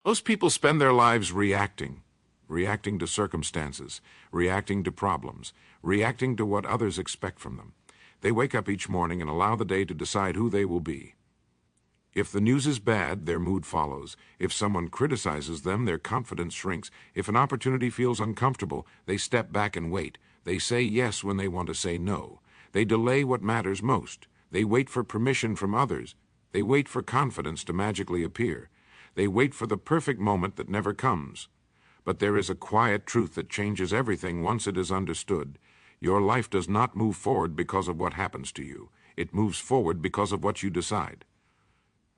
Most people spend their lives reacting to circumstances, reacting to problems, reacting to what others expect from them. They wake up each morning and allow the day to decide who they will be. If the news is bad, their mood follows. If someone criticizes them, their confidence shrinks. If an opportunity feels uncomfortable, they step back and wait. They say yes when they want to say no. They delay what matters most. They wait for permission from others. They wait for confidence to magically appear. They wait for the perfect moment that never comes. But there is a quiet truth that changes everything once it is understood. Your life does not move forward because of what happens to you. It moves forward because of what you decide.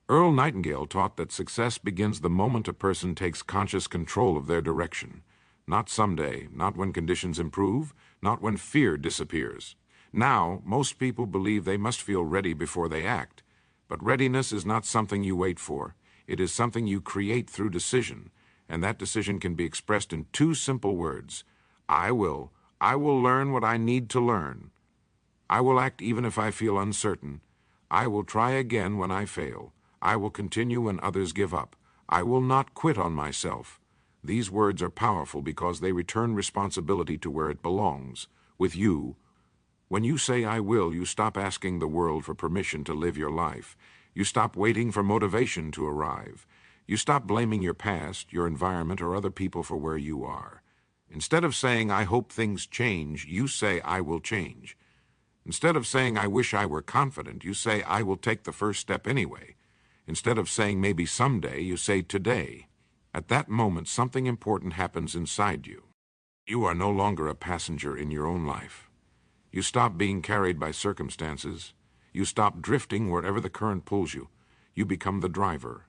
Earl Nightingale taught that success begins the moment a person takes conscious control of their direction. Not someday, not when conditions improve, not when fear disappears. Now, most people believe they must feel ready before they act. But readiness is not something you wait for. It is something you create through decision, and that decision can be expressed in two simple words. I will learn what I need to learn. I will act even if I feel uncertain. I will try again when I fail. I will continue when others give up. I will not quit on myself. These words are powerful because they return responsibility to where it belongs, with you. When you say I will, you stop asking the world for permission to live your life. You stop waiting for motivation to arrive. You stop blaming your past, your environment, or other people for where you are. Instead of saying, I hope things change, you say, I will change. Instead of saying, I wish I were confident, you say, I will take the first step anyway. Instead of saying maybe someday, you say today. At that moment, something important happens inside you. You are no longer a passenger in your own life. You stop being carried by circumstances. You stop drifting wherever the current pulls you. You become the driver.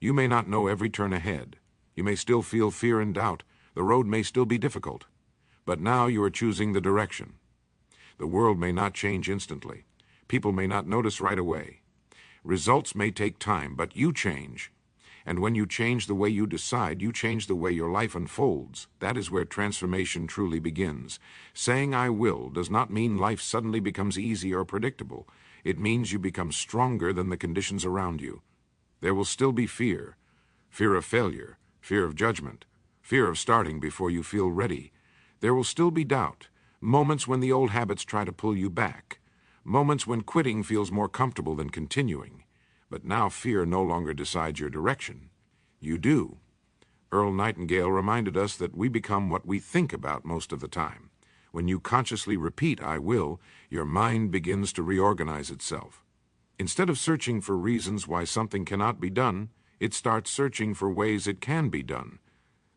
You may not know every turn ahead. You may still feel fear and doubt. The road may still be difficult. But now you are choosing the direction. The world may not change instantly. People may not notice right away. Results may take time, but you change. And when you change the way you decide, you change the way your life unfolds. That is where transformation truly begins. Saying I will does not mean life suddenly becomes easy or predictable. It means you become stronger than the conditions around you. There will still be fear. Fear of failure, fear of judgment, fear of starting before you feel ready. There will still be doubt, moments when the old habits try to pull you back. Moments when quitting feels more comfortable than continuing. But now fear no longer decides your direction. You do. Earl Nightingale reminded us that we become what we think about most of the time. When you consciously repeat, I will, your mind begins to reorganize itself. Instead of searching for reasons why something cannot be done, it starts searching for ways it can be done.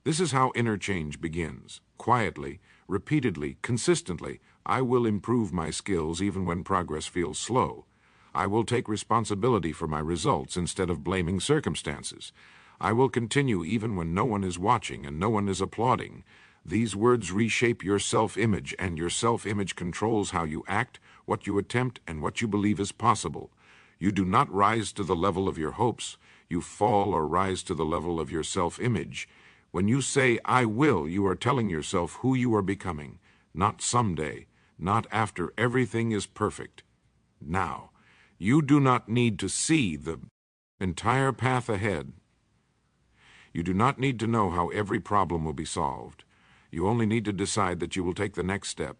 This is how inner change begins. Quietly, repeatedly, consistently, I will improve my skills even when progress feels slow. I will take responsibility for my results instead of blaming circumstances. I will continue even when no one is watching and no one is applauding. These words reshape your self-image, and your self-image controls how you act, what you attempt, and what you believe is possible. You do not rise to the level of your hopes. You fall or rise to the level of your self-image. When you say, I will, you are telling yourself who you are becoming. Not someday, not after everything is perfect. Now. You do not need to see the entire path ahead. You do not need to know how every problem will be solved. You only need to decide that you will take the next step.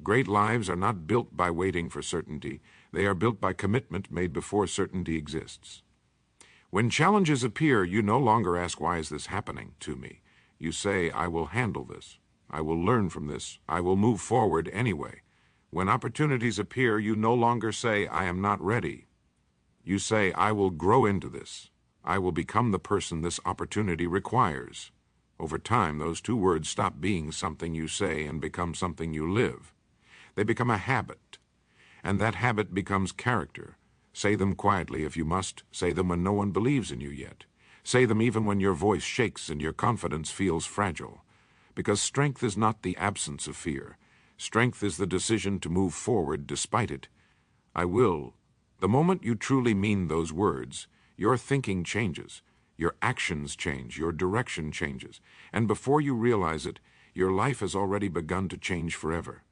Great lives are not built by waiting for certainty. They are built by commitment made before certainty exists. When challenges appear, you no longer ask, why is this happening to me? You say, I will handle this. I will learn from this. I will move forward anyway. When opportunities appear, you no longer say, I am not ready. You say, I will grow into this. I will become the person this opportunity requires. Over time, those two words stop being something you say and become something you live. They become a habit, and that habit becomes character. Say them quietly if you must. Say them when no one believes in you yet. Say them even when your voice shakes and your confidence feels fragile. Because strength is not the absence of fear. Strength is the decision to move forward despite it. I will. The moment you truly mean those words, your thinking changes, your actions change, your direction changes, and before you realize it, your life has already begun to change forever.